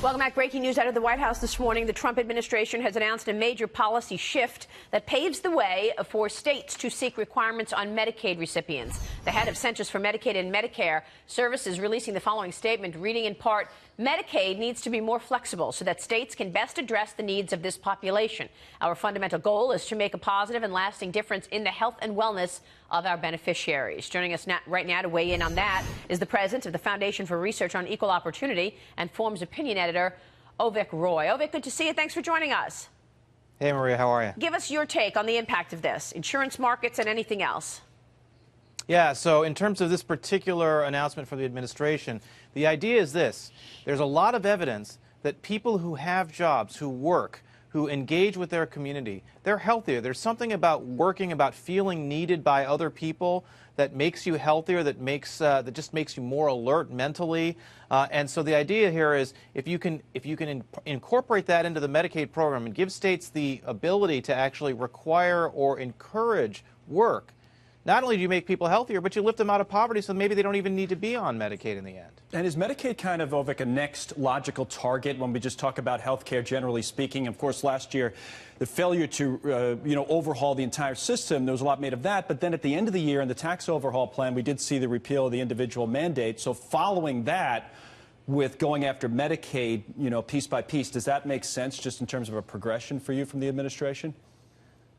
Welcome back. Breaking news out of the White House this morning. The Trump administration has announced a major policy shift that paves the way for states to seek requirements on Medicaid recipients. The head of Centers for Medicaid and Medicare Services releasing the following statement, reading in part, Medicaid needs to be more flexible so that states can best address the needs of this population. Our fundamental goal is to make a positive and lasting difference in the health and wellness of our beneficiaries. Joining us right now to weigh in on that is the president of the Foundation for Research on Equal Opportunity and Forms opinion editor, Avik Roy. Avik, good to see you. Thanks for joining us. Hey, Maria, how are you? Give us your take on the impact of this, insurance markets and anything else. Yeah, so in terms of this particular announcement from the administration, the idea is this. There's a lot of evidence that people who have jobs, who work, who engage with their community, they're healthier. There's something about working, about feeling needed by other people that makes you healthier, that just makes you more alert mentally. And so the idea here is if you can incorporate that into the Medicaid program and give states the ability to actually require or encourage work, not only do you make people healthier, but you lift them out of poverty so maybe they don't even need to be on Medicaid in the end. And is Medicaid kind of, Avik, a next logical target when we just talk about health care generally speaking? Of course, last year, the failure to, overhaul the entire system, there was a lot made of that. But then at the end of the year in the tax overhaul plan, we did see the repeal of the individual mandate. So following that, with going after Medicaid, piece by piece, does that make sense just in terms of a progression for you from the administration?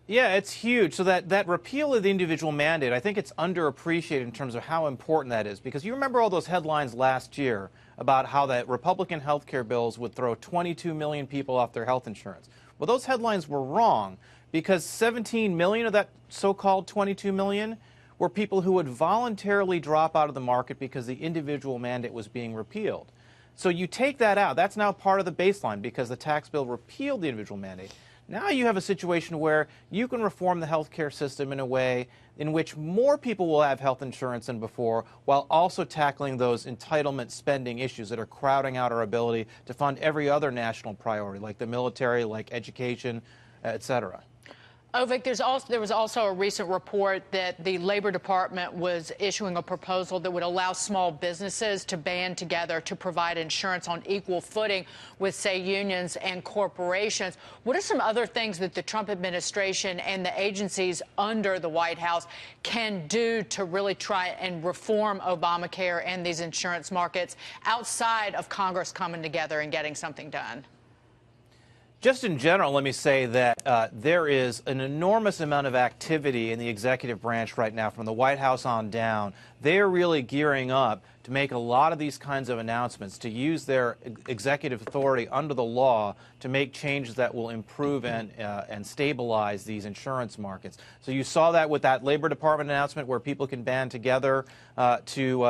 Yeah, it's huge. So that repeal of the individual mandate, I think it's underappreciated in terms of how important that is. Because you remember all those headlines last year about how that Republican health care bills would throw 22 million people off their health insurance. Well, those headlines were wrong because 17 million of that so-called 22 million were people who would voluntarily drop out of the market because the individual mandate was being repealed. So you take that out. That's now part of the baseline because the tax bill repealed the individual mandate. Now you have a situation where you can reform the health care system in a way in which more people will have health insurance than before, while also tackling those entitlement spending issues that are crowding out our ability to fund every other national priority, like the military, like education, et cetera. Avik, there was also a recent report that the Labor Department was issuing a proposal that would allow small businesses to band together to provide insurance on equal footing with, say, unions and corporations. What are some other things that the Trump administration and the agencies under the White House can do to really try and reform Obamacare and these insurance markets outside of Congress coming together and getting something done? Just in general, let me say that there is an enormous amount of activity in the executive branch right now, from the White House on down. They're really gearing up to make a lot of these kinds of announcements, to use their executive authority under the law to make changes that will improve and stabilize these insurance markets. So you saw that with that Labor Department announcement where people can band together to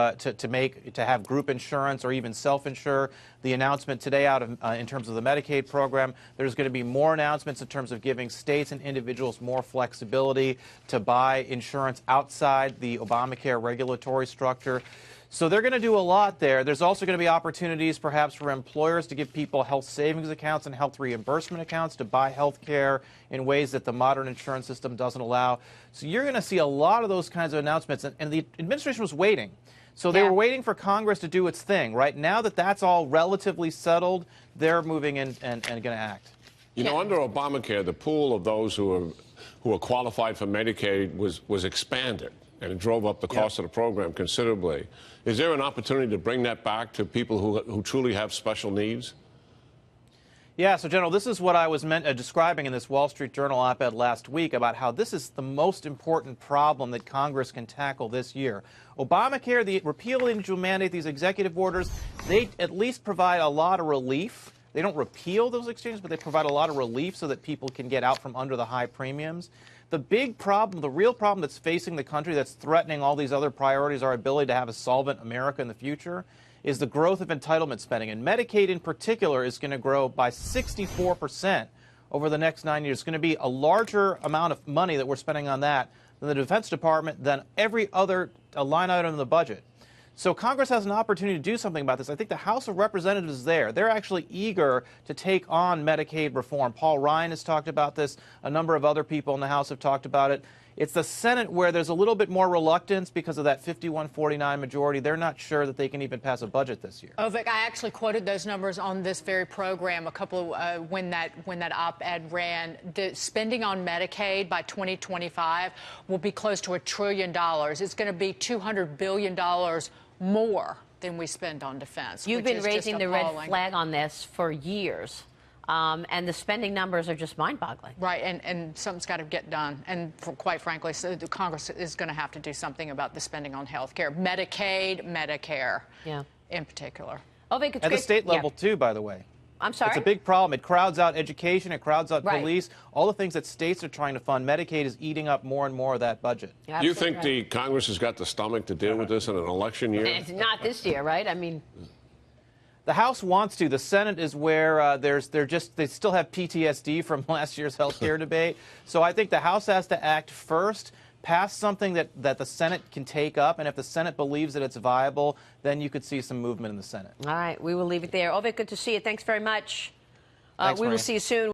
have group insurance or even self-insure. The announcement today out of in terms of the Medicaid program, there's going to be more announcements in terms of giving states and individuals more flexibility to buy insurance outside the Obamacare regulatory structure. So they're going to do a lot there. There's also going to be opportunities perhaps for employers to give people health savings accounts and health reimbursement accounts to buy health care in ways that the modern insurance system doesn't allow. So you're going to see a lot of those kinds of announcements. And the administration was waiting. So they were waiting for Congress to do its thing. Right now that that's all relatively settled, they're moving in and going to act. Under Obamacare, the pool of those who are qualified for Medicaid was expanded, and it drove up the cost of the program considerably. Is there an opportunity to bring that back to people who truly have special needs? Yeah, so General, this is what I was describing in this Wall Street Journal op-ed last week about how this is the most important problem that Congress can tackle this year. Obamacare, the repeal of the individual mandate, these executive orders, they at least provide a lot of relief. They don't repeal those exchanges, but they provide a lot of relief so that people can get out from under the high premiums. The big problem, the real problem that's facing the country, that's threatening all these other priorities, our ability to have a solvent America in the future, is the growth of entitlement spending. And Medicaid in particular is going to grow by 64% over the next 9 years. It's going to be a larger amount of money that we're spending on that than the Defense Department, than every other line item in the budget. So Congress has an opportunity to do something about this. I think the House of Representatives is there. They're actually eager to take on Medicaid reform. Paul Ryan has talked about this. A number of other people in the House have talked about it. It's the Senate where there's a little bit more reluctance because of that 51-49 majority. They're not sure that they can even pass a budget this year. Avik, I actually quoted those numbers on this very program a couple when that op-ed ran. The spending on Medicaid by 2025 will be close to $1 trillion. It's going to be $200 billion more than we spend on defense. You've which been is raising just the red appalling. flag on this for years. And the spending numbers are just mind-boggling. Right, and something's got to get done. And quite frankly, so the Congress is going to have to do something about the spending on health care. Medicaid, Medicare, in particular. Avik, At the state level, too, by the way. I'm sorry? It's a big problem. It crowds out education. It crowds out Right. police. All the things that states are trying to fund. Medicaid is eating up more and more of that budget. Do you think the Congress has got the stomach to deal with this in an election year? It's not this year, right? I mean, The House wants to. The Senate is where they still have PTSD from last year's health care debate. So I think the House has to act first, pass something that the Senate can take up, and if the Senate believes that it's viable, then you could see some movement in the Senate. all right, we will leave it there. Avik, good to see you. Thanks very much. Thanks, We will Maria. see you soon.